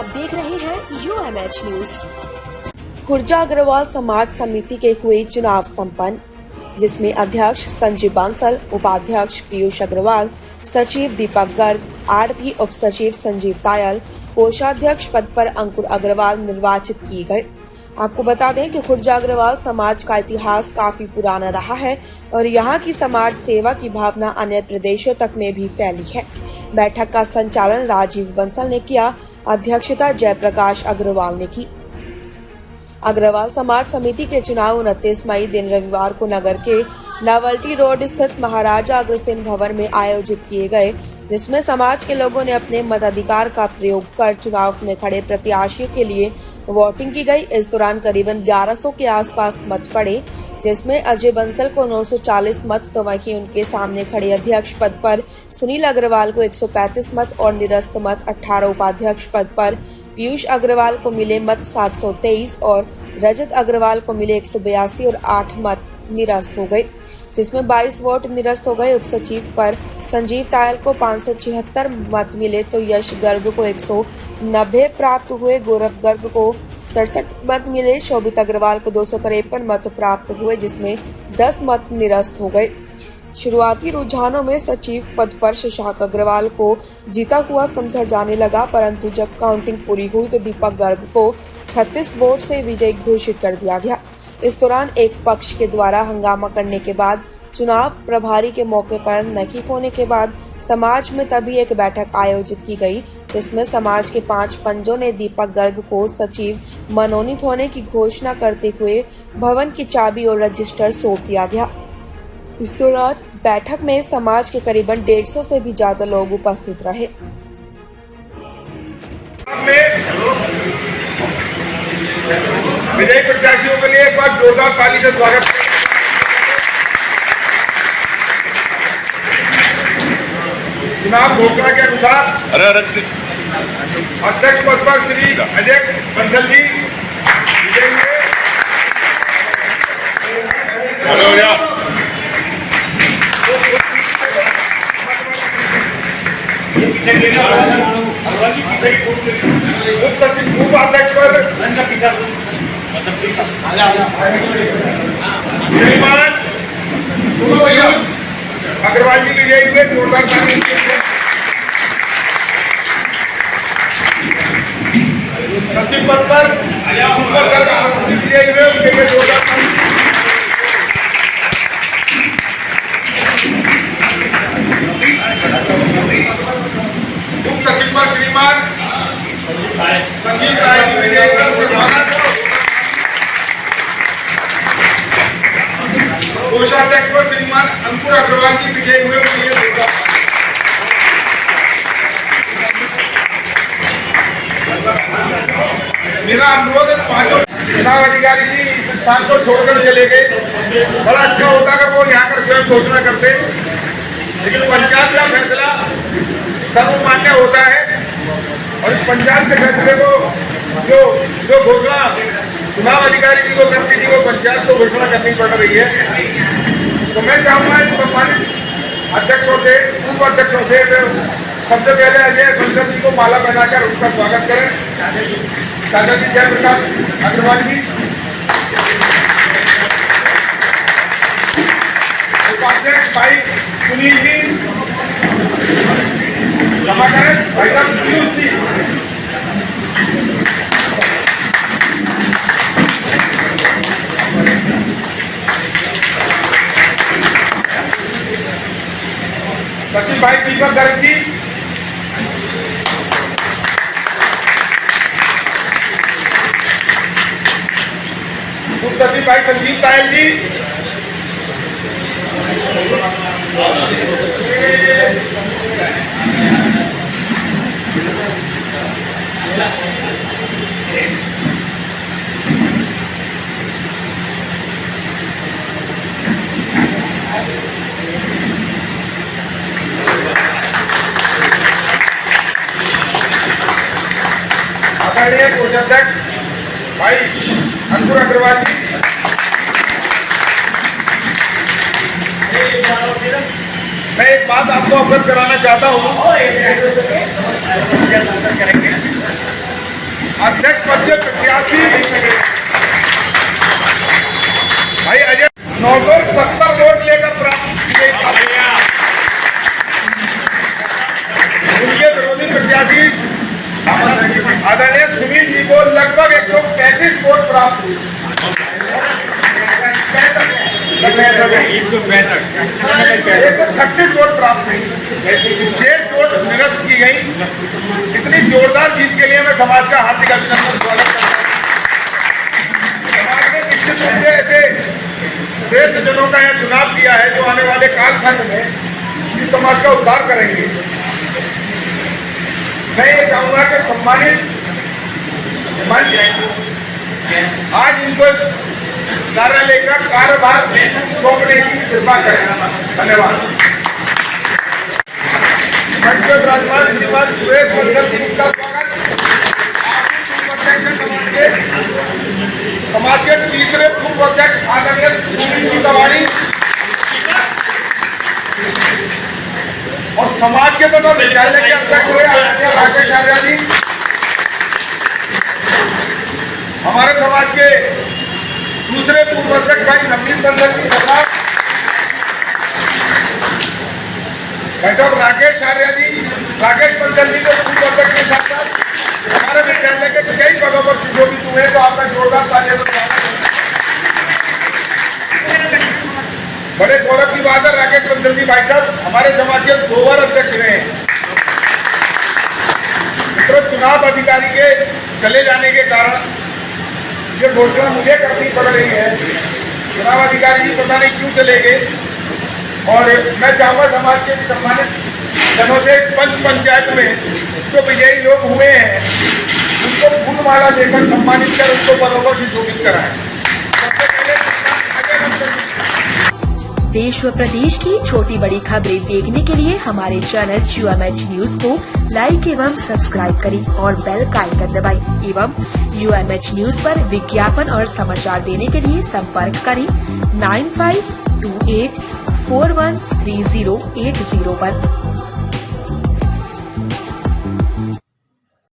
आप देख रहे हैं UMH न्यूज। खुर्जा अग्रवाल समाज समिति के हुए चुनाव संपन्न, जिसमें अध्यक्ष संजीव बांसल, उपाध्यक्ष पीयूष अग्रवाल, सचिव दीपक गर्ग, आरती उप सचिव संजीव तायल, कोषाध्यक्ष पद पर अंकुर अग्रवाल निर्वाचित किए गए। आपको बता दें कि खुर्जा अग्रवाल समाज का इतिहास काफी पुराना रहा है और यहाँ की समाज सेवा की भावना अन्य प्रदेशों तक में भी फैली है। बैठक का संचालन राजीव बंसल ने किया, अध्यक्षता जयप्रकाश अग्रवाल ने की। अग्रवाल समाज समिति के चुनाव 29 मई दिन रविवार को नगर के नावल्टी रोड स्थित महाराजा अग्रसेन भवन में आयोजित किए गए, जिसमें समाज के लोगों ने अपने मताधिकार का प्रयोग कर चुनाव में खड़े प्रत्याशियों के लिए वोटिंग की गई। इस दौरान करीबन 1100 के आसपास मत पड़े, जिसमें अजय बंसल को 940 मत तो वहीं उनके सामने खड़े अध्यक्ष पद पर सुनील अग्रवाल को 135 मत और निरस्त मत 18, उपाध्यक्ष पद पर पीयूष अग्रवाल को मिले मत 723 और रजत अग्रवाल को मिले 182 और 8 मत निरस्त हो गए, जिसमें 22 वोट निरस्त हो गए। उप सचिव पर संजीव तायल को 576 मत मिले तो यश गर्ग को 190 प्राप्त हुए, गौरव गर्ग को 67 मत मिले, शोभित अग्रवाल को 253 मत प्राप्त हुए, जिसमें 10 मत निरस्त हो गए। शुरुआती रुझानों में सचिव पद पर शशांक अग्रवाल को जीता हुआ समझा जाने लगा, परंतु जब काउंटिंग पूरी हुई तो दीपक गर्ग को 36 वोट से विजयी घोषित कर दिया गया। इस दौरान एक पक्ष के द्वारा हंगामा करने के बाद चुनाव प्रभारी के मौके पर नहीं होने के बाद समाज में तभी एक बैठक आयोजित की गई, जिसमें समाज के 5 पंजों ने दीपक गर्ग को सचिव मनोनीत होने की घोषणा करते हुए भवन की चाबी और रजिस्टर सौंप दिया गया। इस दौरान बैठक में समाज के करीबन 150 से भी ज्यादा लोग उपस्थित रहे। विजयी प्रत्याशियों के लिए एक बार जोरदार ताली से स्वागत। चुनाव घोषणा के अनुसार अध्यक्ष पद पर श्री अजय बंसल जी विजयी हुए। उप सचिव उपाध्यक्ष पर अग्रवाल जी विजयी हुए। जोरदार ताली। सचिव पद पर विजयी हुए, उसके लिए जोरदार ताली। उप सचिव पर श्रीमान संजीव तायल विजयी हुए। कोषाध्यक्ष पर श्रीमान अंकुर अग्रवाल जी विजयी हुए। मेरा अनुरोध है, पांचों चुनाव अधिकारी जी स्थान को छोड़कर चले गए। बड़ा अच्छा होता अगर वो यहाँ कर स्वयं घोषणा करते, लेकिन पंचायत का फैसला सर्वमान्य होता है और इस पंचायत के फैसले को जो घोषणा चुनाव अधिकारी जी को करती थी वो पंचायत को घोषणा करनी पड़ रही है। तो मैं चाहूंगा सम्मानित अध्यक्षों से, उप अध्यक्षों से सबसे पहले अजय बंसल जी को माला पहनाकर उनका स्वागत करें। चाचा जी जयप्रकाश अग्रवाल जी, उपाध्यक्ष भाई सुनील जी जमा करें, भाई साहब पीयूष जी, सचिव भाई दीपक गर्ग जी, उप सचिव भाई संजीव तायल जी, आदरणीय कोषाध्यक्ष भाई अंकुर अग्रवाल जी, मैं एक बात आपको अवगत कराना चाहता हूँ। अध्यक्ष पद के प्रत्याशी भाई अजय 970 वोट लेकर प्राप्त किए। उनके विरोधी प्रत्याशी आदरणीय सुनील जी को लगभग 135 वोट प्राप्त हुए। 136 वोट प्राप्त हुई, शेष वोट निरस्त की गई। इतनी जोरदार जीत के लिए मैं समाज का हार्दिक अभिनंदन स्वागत करता हूँ। समाज ने निश्चित रूप से ऐसे श्रेष्ठ जनों का यह चुनाव किया है जो आने वाले कालखंड में इस समाज का उद्धार करेंगे। मैं ये चाहूंगा कि सम्मानित आज इनको कार्यालय का कार्यभार सौंपने की कृपा करें। धन्यवाद। मंच पर विराजमान श्रीमान सुरेश बंसल जी का स्वागत। समाज के तीसरे पूर्व अध्यक्ष आदरणीय सुनील जी तिवारी और समाज के तथा विद्यालय के अध्यक्ष हुए आदरणीय राकेश आर्या जी। हमारे समाज के दूसरे पूर्व अध्यक्ष भाई नवनीत बंसल जी सरदार, भाई साहब राकेश आर्या जी, राकेश बंसल जी के पूर्व अध्यक्ष के साथ साथ हमारे विद्यालय के कई पदों पर सुशोभित हुए, तो आपका जोरदार तालियों से स्वागत है। बड़े गौरव की बात है, राकेश बंसल जी भाई साहब हमारे समाज के 2 बार अध्यक्ष रहे हैं। चुनाव अधिकारी के चले जाने के कारण ये घोषणा मुझे करनी पड़ रही है। चुनाव अधिकारी जी पता नहीं क्यों चले गए, और मैं चाहूंगा समाज के सम्मानित जनों से पंच पंचायत में जो विजयी लोग हुए हैं उनको फूलमाला देकर सम्मानित कर उनको पदों पर सुशोभित कराएं। सबसे पहले देश व प्रदेश की छोटी बड़ी खबरें देखने के लिए हमारे चैनल UMH न्यूज को लाइक एवं सब्सक्राइब करें और बेल का आइकन दबाएं एवं UMH न्यूज पर विज्ञापन और समाचार देने के लिए संपर्क करें 9528413080 पर।